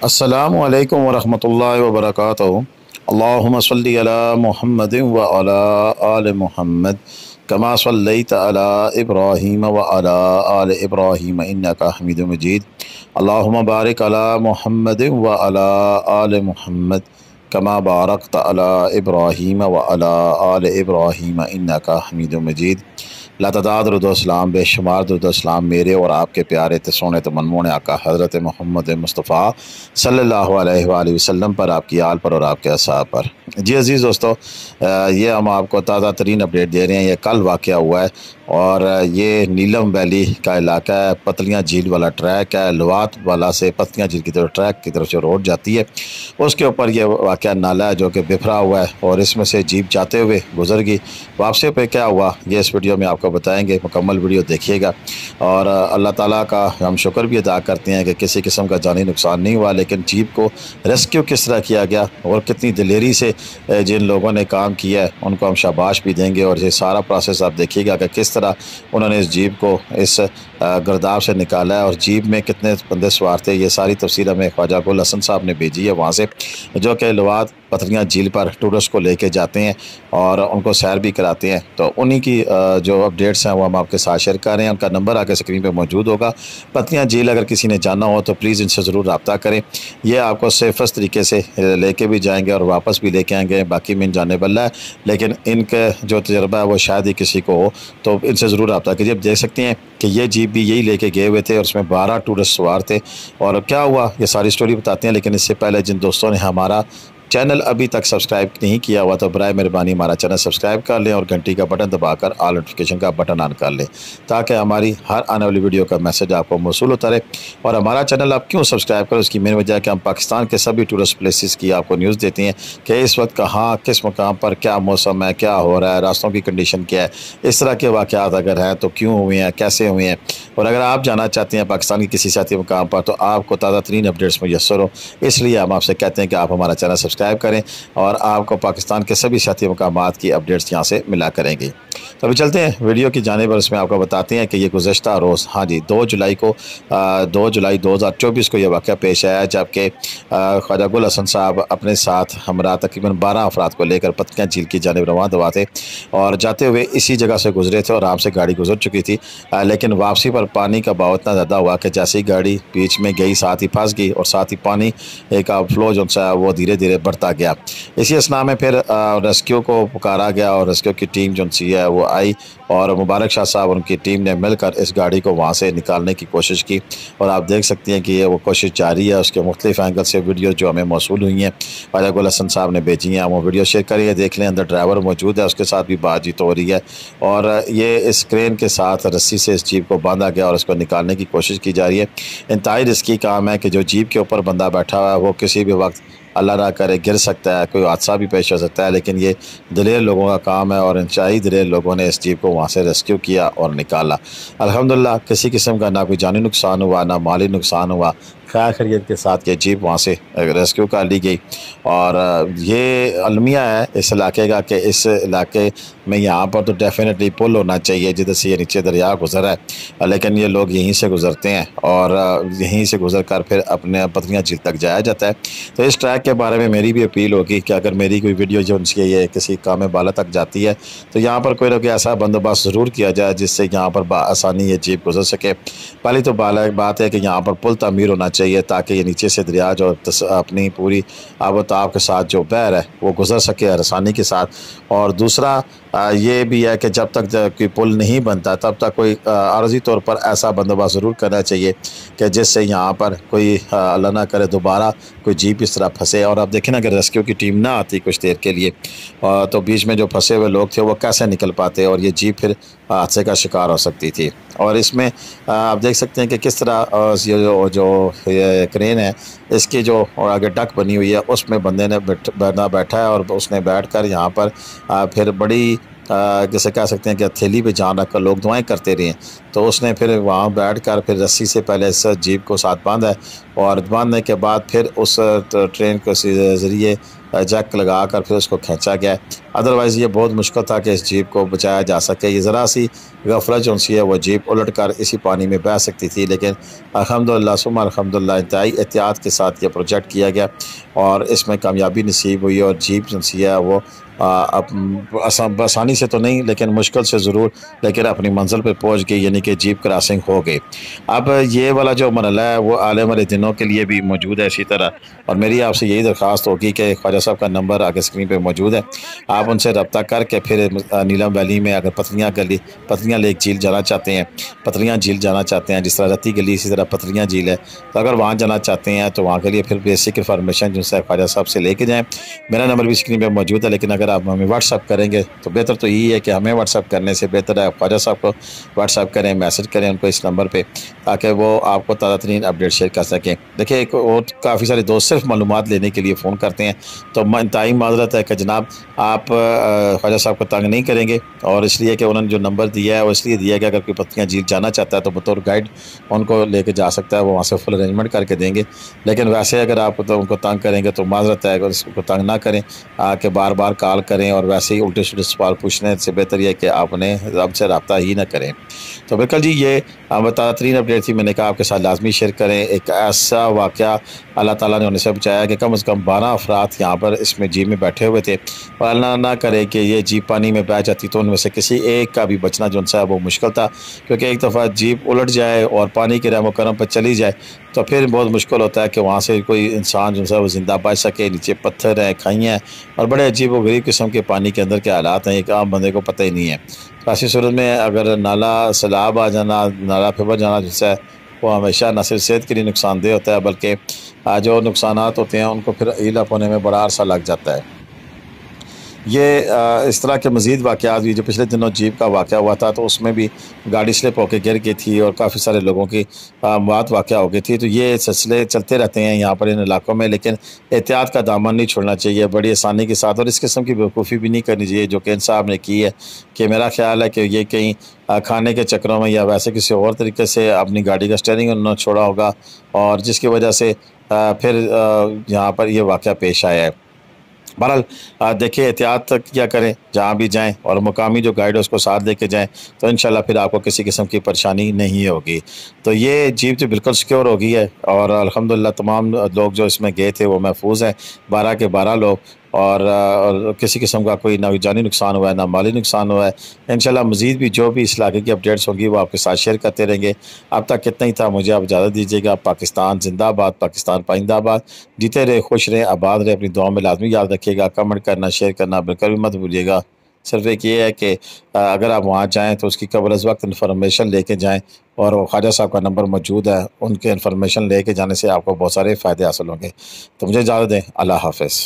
अस्सलामु अलैकुम वरहमतुल्लाहि वबरकातुहू। अल्लाहुम्मा सल्लि अला मुहम्मदिन व अला आले मुहम्मद कमा सल्लैत अला इब्राहीम व अला आले इब्राहीम इन्नका हमीदुम मजीद। अल्लाहुम्मा बारिक अला मुहम्मदिन व अला आले मुहम्मद कमा बारकत अला इब्राहीम व अला आले इब्राहीम इन्नका हमीदुम मजीद। लातदाद दुरूद-ओ-सलाम बेशुमार दुरूद-ओ-सलाम मेरे और आपके प्यारे ते सोने ते मनमोहने आका हज़रत मोहम्मद मुस्तफ़ा सल्लल्लाहु अलैहि वसल्लम पर, आपकी आल पर और आपके असहाब पर। जी अज़ीज़ दोस्तों, ये हम आपको ताज़ा तरीन अपडेट दे रहे हैं। ये कल वाक़या हुआ है और ये नीलम वैली का इलाका है। पतलियाँ झील वाला ट्रैक है, लवात वाला से पतलियाँ झील की तरफ ट्रैक की तरफ से रोड जाती है। उसके ऊपर ये वाक़या नाला है जो कि बिखरा हुआ है और इसमें से जीप जाते हुए गुजर गई। वापसी पे क्या हुआ ये इस वीडियो में आपको बताएंगे। मुकम्मल वीडियो देखिएगा और अल्लाह ताला का हम शुक्र भी अदा करते हैं कि किसी किस्म का जानी नुकसान नहीं हुआ। लेकिन जीप को रेस्क्यू किस तरह किया गया और कितनी दिलेरी से जिन लोगों ने काम किया है उनको हम शाबाश भी देंगे। और ये सारा प्रोसेस आप देखिएगा कि किस तरह उन्होंने इस जीप को इस गर्दाव से निकाला है और जीप में कितने बंदे सवार थे। ये सारी तफसील हमें ख्वाजा गुल हसन साहब ने भेजी है वहाँ से, जो कि लवात पथरियाँ झील पर टूरिस्ट को लेके जाते हैं और उनको सैर भी कराते हैं। तो उन्हीं की जो अपडेट्स हैं वो हम आपके साथ शेयर कर रहे हैं। उनका नंबर आगे स्क्रीन पे मौजूद होगा। पथरियाँ झील अगर किसी ने जाना हो तो प्लीज़ इनसे ज़रूर रब्ता करें। ये आपको सेफस्ट तरीके से लेके भी जाएंगे और वापस भी लेके आएंगे। बाकी में जाने वाला है, लेकिन इनका जो तजर्बा है वो शायद ही किसी को हो, तो इनसे ज़रूर रब्ता कीजिए। आप देख सकते हैं कि ये जीप भी यही लेके गए हुए थे और उसमें 12 टूरिस्ट सवार थे। और क्या हुआ ये सारी स्टोरी बताते हैं, लेकिन इससे पहले जिन दोस्तों ने हमारा चैनल अभी तक सब्सक्राइब नहीं किया हुआ तो बराए मेहरबानी हमारा चैनल सब्सक्राइब कर लें और घंटी का बटन दबाकर ऑल नोटिफिकेशन का बटन ऑन कर लें, ताकि हमारी हर आने वाली वीडियो का मैसेज आपको मौसूल होता रहे। और हमारा चैनल आप क्यों सब्सक्राइब करें, उसकी मेन वजह है कि हम पाकिस्तान के सभी टूरिस्ट प्लेसेस की आपको न्यूज़ देते हैं कि इस वक्त कहाँ किस मकाम पर क्या मौसम है, क्या हो रहा है, रास्तों की कंडीशन क्या है। इस तरह के वाक़यात अगर हैं तो क्यों हुए हैं, कैसे हुए हैं। और अगर आप जाना चाहते हैं पाकिस्तान की किसी सियाती मकाम पर तो आपको ताज़ा तरीन अपडेट्स मुयस्सर हो, इसलिए हम आपसे कहते हैं कि आप हमारा चैनल सब्सक्राइब करें और आपको पाकिस्तान के सभी सियाती मकामात की अपडेट्स यहाँ से मिला करेंगी। तो अभी चलते हैं वीडियो की जानिब और इसमें आपको बताते हैं कि ये गुज़श्ता रोज़ 2 जुलाई 2024 को ये वाक़या पेश आया, जबकि ख्वाजा गुल हसन साहब अपने साथ हमरा तकरीबन 12 अफराद को लेकर पतलियाँ झील की जानिब रवाना हुआ थे और जाते हुए इसी जगह से गुजरे थे और आराम से गाड़ी गुजर चुकी थी। लेकिन वापसी पर पानी का बहाव इतना ज़्यादा हुआ कि जैसे ही गाड़ी बीच में गई साथ ही फंस गई और साथ ही पानी का फ्लो जो सा वो धीरे धीरे बढ़ता गया। इसी असना में फिर रेस्क्यू को पुकारा गया और रेस्क्यू की टीम जो सी है वो आई और मुबारक शाह साहब उनकी टीम ने मिलकर इस गाड़ी को वहाँ से निकालने की कोशिश की। और आप देख सकते हैं कि ये वो कोशिश जारी है। उसके मुख्तलिफ एंगल से वीडियो जो हमें मौसूल हुई हैं ख्वाजा गुल हसन साहब ने भेजी हैं, वो वीडियो शेयर करिए, देख लें। अंदर ड्राइवर मौजूद है, उसके साथ भी बातचीत हो रही है और ये इस क्रेन के साथ रस्सी से इस जीप को बांधा गया और उसको निकालने की कोशिश की जा रही है। इंतहाई रिस्की काम है कि जो जीप के ऊपर बंदा बैठा हुआ है वो किसी भी वक्त अल्लाह ना करे गिर सकता है, कोई हादसा भी पेश हो सकता है। लेकिन ये दिलेर लोगों का काम है और इंतहाई दिलेर लोगों ने इस जीप को वहाँ से रेस्क्यू किया और निकाला। अल्हम्दुलिल्लाह किसी किस्म का ना कोई जानी नुकसान हुआ ना माली नुकसान हुआ। खैर खैरियत के साथ ये जीप वहाँ से रेस्क्यू कर ली गई। और ये अलमिया है इस इलाके का कि इस इलाके में यहाँ पर तो डेफिनेटली पुल होना चाहिए जिधर से ये नीचे दरिया गुजरा है, लेकिन ये लोग यहीं से गुजरते हैं और यहीं से गुजर कर फिर अपने पतलियाँ झील तक जाया जाता है। तो इस ट्रैक के बारे में मेरी भी अपील होगी कि अगर मेरी कोई वीडियो जो उनसे ये किसी काम बाला तक जाती है तो यहाँ पर कोई ना कोई ऐसा बंदोबस्त ज़रूर किया जाए जिससे यहाँ पर आसानी ये जीप गुजर सके। पहली तो बात है कि यहाँ पर पुल तामीर होना चाहिए ताकि ये नीचे से दरिया जो अपनी पूरी आबोताब के साथ जो बहर है वो गुजर सके आसानी के साथ। और दूसरा ये भी है कि जब तक कोई पुल नहीं बनता तब तक कोई आर्जी तौर पर ऐसा बंदोबस्त ज़रूर करना चाहिए कि जिससे यहाँ पर कोई अल्लाह ना करे दोबारा कोई जीप इस तरह फंसे। और आप देखें ना अगर रेस्क्यू की टीम ना आती कुछ देर के लिए तो बीच में जो फंसे हुए लोग थे वो कैसे निकल पाते और ये जीप फिर हादसे का शिकार हो सकती थी। और इसमें आप देख सकते हैं कि किस तरह ये जो क्रेन है इसकी जो आगे डक बनी हुई है उसमें बंदे ने बैठा है और उसने बैठकर यहाँ पर फिर बड़ी जैसे कह सकते हैं कि हथेली पे जान रखकर लोग दुआएं करते रहे। तो उसने फिर वहाँ बैठकर फिर रस्सी से पहले इस जीप को साथ बांधा है और बांधने के बाद फिर उस ट्रेन के ज़रिए جیک لگا کر پھر اس کو کھینچا گیا ہے۔ ادروائز یہ بہت مشکل تھا کہ اس جیپ کو بچایا جا سکے۔ یہ ذرا سی غفلت جو سی ہے وہ جیپ الٹ کر اسی پانی میں بہہ سکتی تھی، لیکن الحمدللہ ثم الحمدللہ انتہائی احتیاط کے ساتھ یہ پروجیکٹ کیا گیا اور اس میں کامیابی نصیب ہوئی، اور جیپ جو سی ہے وہ آسانی سے تو نہیں لیکن مشکل سے ضرور، لیکن اپنی منزل پہ پہنچ گئی، یعنی کہ جیپ کراسنگ ہو گئی۔ اب یہ والا جو مرحلہ ہے وہ آنے والے دنوں کے لیے بھی موجود ہے اسی طرح، اور میری آپ سے یہی درخواست ہوگی کہ خواجہ صاحب کا نمبر آگے اسکرین پہ موجود ہے، آپ ان سے رابطہ کر کے پھر نیلم ویلی میں اگر پتریاں لیک جھیل جانا چاہتے ہیں، پتریاں جھیل جانا چاہتے ہیں، جس طرح رتی گلی اسی طرح پتریاں جھیل ہے، تو اگر وہاں جانا چاہتے ہیں تو وہاں کے لیے پھر بیسک انفارمیشن جو ہے خواجہ صاحب سے لے کے جائیں۔ میرا نمبر بھی اسکرین پہ موجود ہے، لیکن اگر آپ ہمیں واٹس ایپ کریں گے تو بہتر تو یہی ہے کہ ہمیں واٹس ایپ کرنے سے بہتر ہے آپ خواجہ صاحب کو واٹس ایپ کریں، میسج کریں ان کو اس نمبر پہ، تاکہ وہ آپ کو تازہ ترین اپڈیٹ شیئر کر سکیں۔ دیکھیں ایک اور کافی سارے دوست صرف معلومات لینے کے لیے فون کرتے ہیں، تو انتہائی معذرت ہے کہ جناب آپ خواجہ صاحب کو تنگ نہیں کریں گے، اور اس لیے کہ انہوں نے جو نمبر دیا ہے وہ اس لیے دیا ہے کہ اگر کوئی پتریاں جھیل جانا چاہتا ہے تو بطور گائیڈ ان کو لے کے جا سکتا ہے، وہ وہاں سے فل ارینجمنٹ کر کے دیں گے۔ لیکن ویسے اگر آپ ان کو تنگ کریں گے تو معذرت ہے، اگر اس کو تنگ نہ کریں کہ بار بار کال کریں اور ویسے ہی الٹے سلٹے سوال پوچھنے سے بہتر یہ ہے کہ آپ نے ہم سے رابطہ ہی نہ کریں۔ تو بالکل جی یہ تازہ ترین اپڈیٹ تھی، میں نے کہا آپ کے ساتھ لازمی شیئر کریں۔ ایک ایسا واقعہ اللہ تعالیٰ نے انہیں سے بچایا کہ کم از کم 12 افراد یہاں پر اس میں جیپ میں بیٹھے ہوئے تھے، اور اللہ نہ کرے کہ یہ جیپ پانی میں بہہ جاتی تو ان میں سے کسی ایک کا بھی بچنا جو ان سے وہ مشکل تھا، کیونکہ ایک دفعہ جیپ الٹ جائے اور پانی کے رحم و کرم پر چلی جائے تو پھر بہت مشکل ہوتا ہے کہ وہاں سے کوئی انسان جو ہے وہ زندہ بچ سکے۔ نیچے پتھر ہیں، کھائیاں ہیں، اور بڑے عجیب و غریب قسم کے پانی کے اندر کے حالات ہیں، ایک عام بندے کو پتہ ہی نہیں ہے۔ تو ایسی صورت میں اگر نالا سیلاب آ جانا، نالا پھبر جانا جیسا ہے وہ ہمیشہ نہ صرف صحت کے لیے نقصان دہ ہوتا ہے، بلکہ جو نقصانات ہوتے ہیں ان کو پھر ہیلپ ہونے میں بڑا عرصہ لگ جاتا ہے۔ یہ اس طرح کے مزید واقعات بھی جو پچھلے دنوں جیپ کا واقعہ ہوا تھا تو اس میں بھی گاڑی سلپ ہو کے گر گئی تھی اور کافی سارے لوگوں کی موت واقع ہو گئی تھی۔ تو یہ سلسلے چلتے رہتے ہیں یہاں پر ان علاقوں میں، لیکن احتیاط کا دامن نہیں چھوڑنا چاہیے بڑی آسانی کے ساتھ، اور اس قسم کی بیوقوفی بھی نہیں کرنی چاہیے جو کہ ان صاحب نے کی ہے، کہ میرا خیال ہے کہ یہ کہیں کھانے کے چکروں میں یا ویسے کسی اور طریقے سے اپنی گاڑی کا اسٹیئرنگ انہوں نے چھوڑا ہوگا، اور جس کی وجہ سے پھر یہاں پر یہ واقعہ پیش آیا ہے۔ بہرحال دیکھیں احتیاط کیا کریں جہاں بھی جائیں، اور مقامی جو گائیڈ ہے اس کو ساتھ لے کے جائیں، تو انشاءاللہ پھر آپ کو کسی قسم کی پریشانی نہیں ہوگی۔ تو یہ جیپ جو بالکل سیکیور ہو گئی ہے، اور الحمدللہ تمام لوگ جو اس میں گئے تھے وہ محفوظ ہیں، 12 کے 12 لوگ، اور کسی قسم کا کوئی نہ جانی نقصان ہوا ہے نہ مالی نقصان ہوا ہے۔ انشاءاللہ مزید بھی جو بھی اس علاقے کی اپڈیٹس ہوں گی وہ آپ کے ساتھ شیئر کرتے رہیں گے۔ اب تک کتنا ہی تھا، مجھے آپ اجازت دیجیے گا۔ پاکستان زندہ آباد، پاکستان پائندہ آباد، جیتے رہے، خوش رہے، آباد رہے، اپنی دعاؤں میں لازمی یاد رکھیے گا، کمنٹ کرنا، شیئر کرنا بالکل بھی مت بھولیے گا۔ صرف ایک یہ ہے کہ اگر آپ وہاں جائیں تو اس کی قبل از وقت انفارمیشن لے کے جائیں، اور خواجہ صاحب کا نمبر موجود ہے، ان کے انفارمیشن لے کے جانے سے آپ کو بہت سارے فائدے حاصل ہوں گے۔ تو مجھے اجازت دیں، اللہ حافظ۔